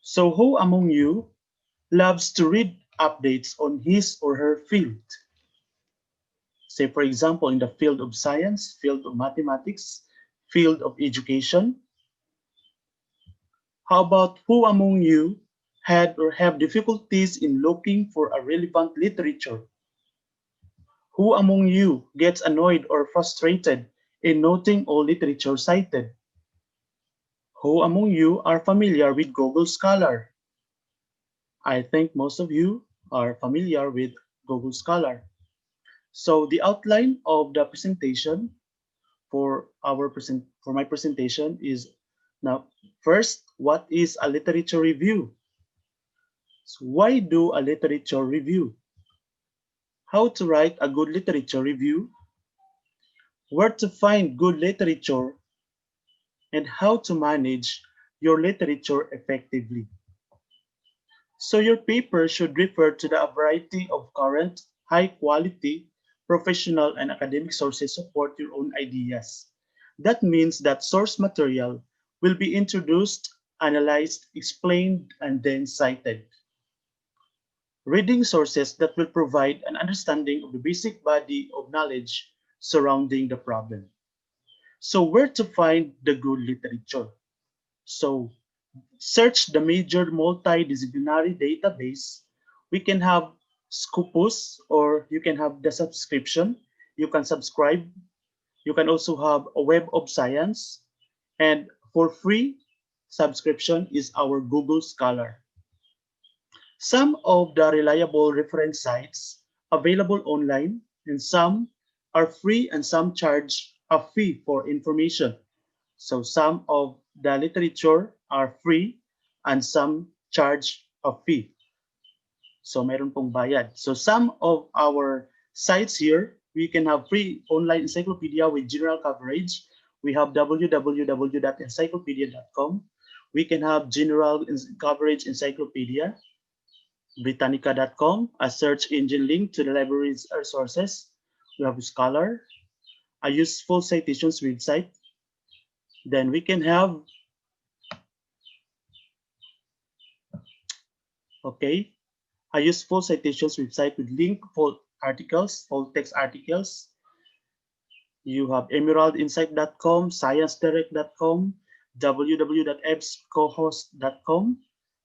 So who among you loves to read updates on his or her field? Say, for example, in the field of science, field of mathematics, field of education. How about who among you had or have difficulties in looking for a relevant literature? Who among you gets annoyed or frustrated in noting all literature cited? Who among you are familiar with Google Scholar? I think most of you are familiar with Google Scholar. So the outline of the presentation for my presentation is now first, what is a literature review? So why do a literature review? How to write a good literature review? Where to find good literature, and how to manage your literature effectively. So your paper should refer to the variety of current, high quality, professional, and academic sources support your own ideas. That means that source material will be introduced, analyzed, explained, and then cited. Reading sources that will provide an understanding of the basic body of knowledge surrounding the problem. So where to find the good literature? So search the major multidisciplinary database. We can have Scopus, or you can have the subscription. You can subscribe. You can also have a Web of Science. And for free subscription is our Google Scholar. Some of the reliable reference sites available online, and some are free and some charge a fee for information. So some of the literature are free and some charge a fee. So meron pong bayad. So some of our sites here, we can have free online encyclopedia with general coverage. We have www.encyclopedia.com. We can have general coverage encyclopedia, Britannica.com, a search engine link to the library's resources. We have Scholar, a useful citations website. Then we can have, okay, a useful citations website with link full articles, full text articles. You have emeraldinsight.com, sciencedirect.com, www.ebscohost.com,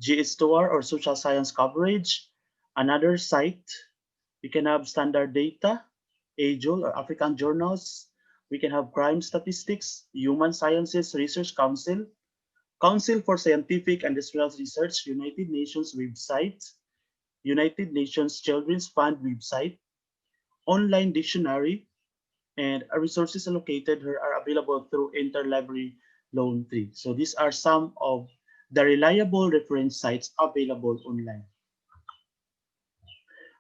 GSTOR or social science coverage. Another site, we can have standard data, AJOL or African journals. We can have crime statistics, human sciences research council, Council for Scientific and Industrial Research, United Nations website, United Nations Children's Fund website, online dictionary, and resources allocated here are available through Interlibrary Loan 3. So these are some of the reliable reference sites available online.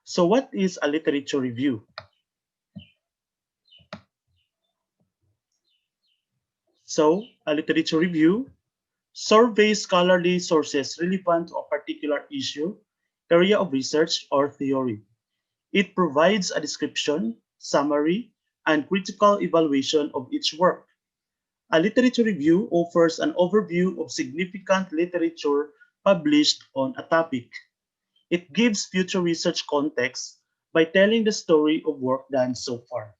So what is a literature review? So a literature review surveys scholarly sources relevant to a particular issue, area of research, or theory. It provides a description, summary, and critical evaluation of each work. A literature review offers an overview of significant literature published on a topic. It gives future research context by telling the story of work done so far.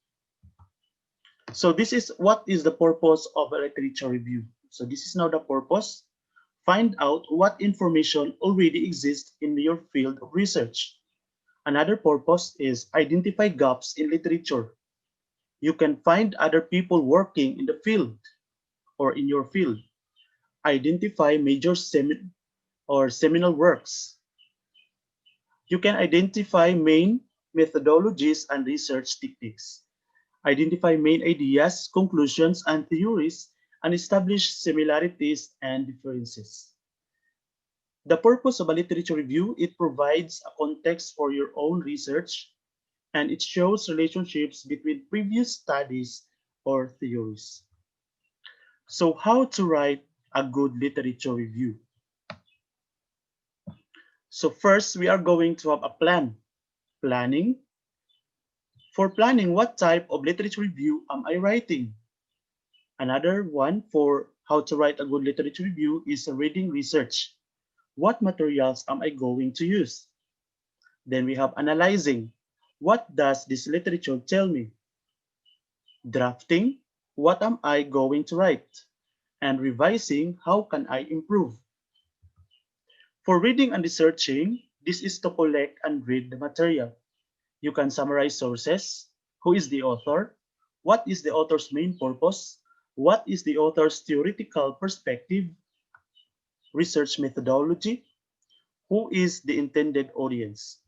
So this is what is the purpose of a literature review. So this is now the purpose. Find out what information already exists in your field of research. Another purpose is identify gaps in literature. You can find other people working in the field or in your field. Identify major seminal works. You can identify main methodologies and research techniques. Identify main ideas, conclusions, and theories, and establish similarities and differences. The purpose of a literature review, it provides a context for your own research, and it shows relationships between previous studies or theories. So how to write a good literature review? So first, we are going to have a plan. Planning. For planning, what type of literature review am I writing? Another one for how to write a good literature review is a reading research. What materials am I going to use? Then we have analyzing. What does this literature tell me? Drafting. What am I going to write? And revising. How can I improve? For reading and researching, this is to collect and read the material. You can summarize sources. Who is the author? What is the author's main purpose? What is the author's theoretical perspective? Research methodology. Who is the intended audience?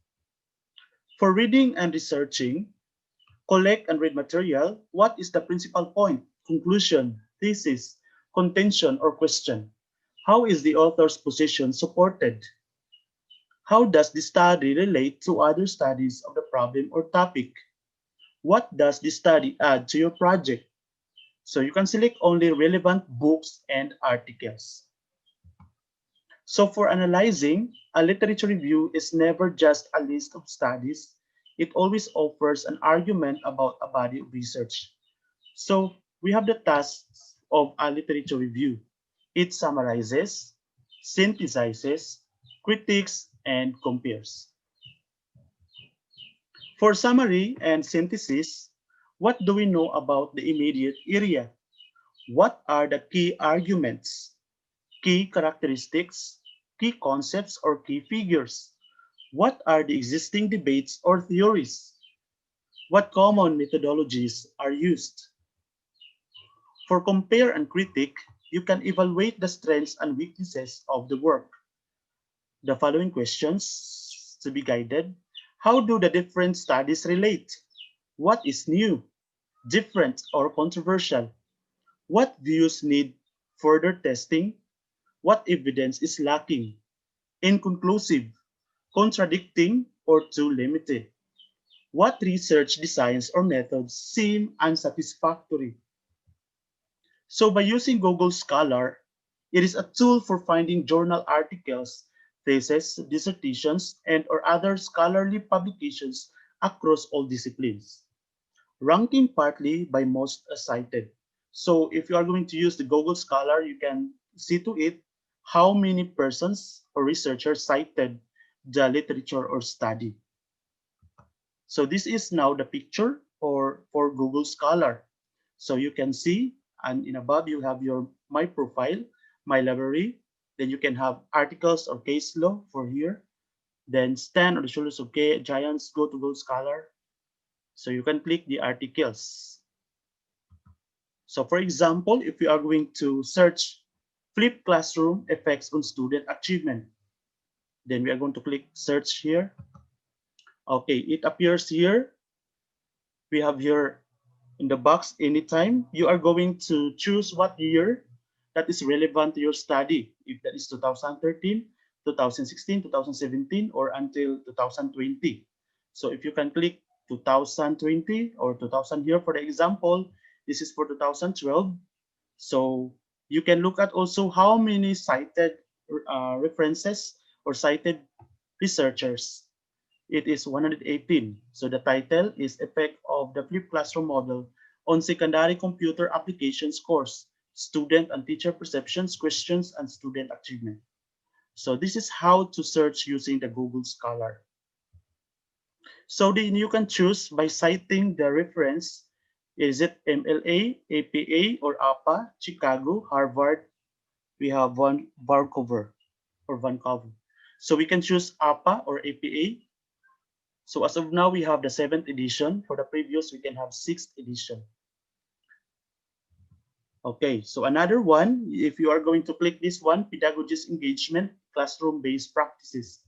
For reading and researching, collect and read material. What is the principal point, conclusion, thesis, contention, or question? How is the author's position supported? How does the study relate to other studies of the problem or topic? What does the study add to your project? So you can select only relevant books and articles. So for analyzing, a literature review is never just a list of studies. It always offers an argument about a body of research. So we have the tasks of a literature review. It summarizes, synthesizes, critiques, and compares. For summary and synthesis, what do we know about the immediate area? What are the key arguments, key characteristics, key concepts, or key figures? What are the existing debates or theories? What common methodologies are used? For compare and critique, you can evaluate the strengths and weaknesses of the work. The following questions to be guided. How do the different studies relate? What is new, different, or controversial? What views need further testing? What evidence is lacking, inconclusive, contradicting, or too limited? What research designs or methods seem unsatisfactory? So by using Google Scholar, it is a tool for finding journal articles, theses, dissertations, and or other scholarly publications across all disciplines, ranking partly by most cited. So if you are going to use the Google Scholar, you can see to it how many persons or researchers cited the literature or study. So this is now the picture for Google Scholar. So you can see, and in above you have your My Profile, My Library. Then you can have articles or case law for here. Then stand on the shoulders of giants, go to Google Scholar. So you can click the articles. So for example, if you are going to search flipped classroom effects on student achievement, then we are going to click search here. Okay, it appears here. We have here in the box anytime. You are going to choose what year that is relevant to your study. If that is 2013, 2016, 2017, or until 2020. So if you can click 2020 or 2000 here for the example, this is for 2012. So you can look at also how many cited references or cited researchers. It is 118. So the title is Effect of the Flipped Classroom Model on Secondary Computer Applications Course, Student and Teacher Perceptions, Questions, and Student Achievement. So this is how to search using the Google Scholar. So then you can choose by citing the reference. Is it MLA, APA, or APA, Chicago, Harvard? We have one Vancouver or Vancouver. So we can choose APA or APA. So as of now, we have the 7th edition. For the previous, we can have 6th edition. Okay, so another one, if you are going to click this one, Pedagogist Engagement, Classroom-Based Practices.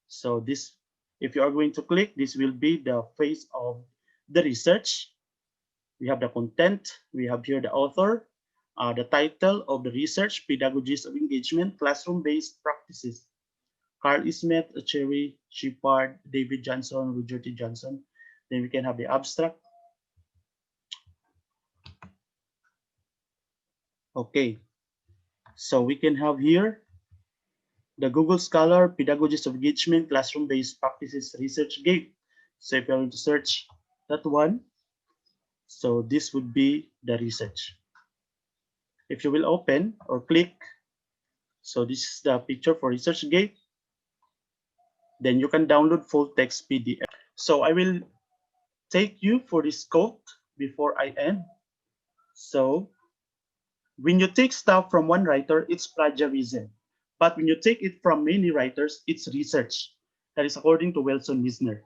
So this, if you are going to click, this will be the phase of the research. We have the content, we have here the author, the title of the research, Pedagogies of Engagement, Classroom-Based Practices. Carl Smith, Cherry, Shepard, David Johnson, Roger T. Johnson. Then we can have the abstract. Okay, so we can have here the Google Scholar Pedagogies of Engagement Classroom-Based Practices Research Gate. So if you're going to search that one, so this would be the research. If you will open or click, So this is the picture for ResearchGate. Then you can download full text PDF. So I will take you for this quote before I end. So when you take stuff from one writer, it's plagiarism. But when you take it from many writers, it's research. That is according to Wilson Wisner.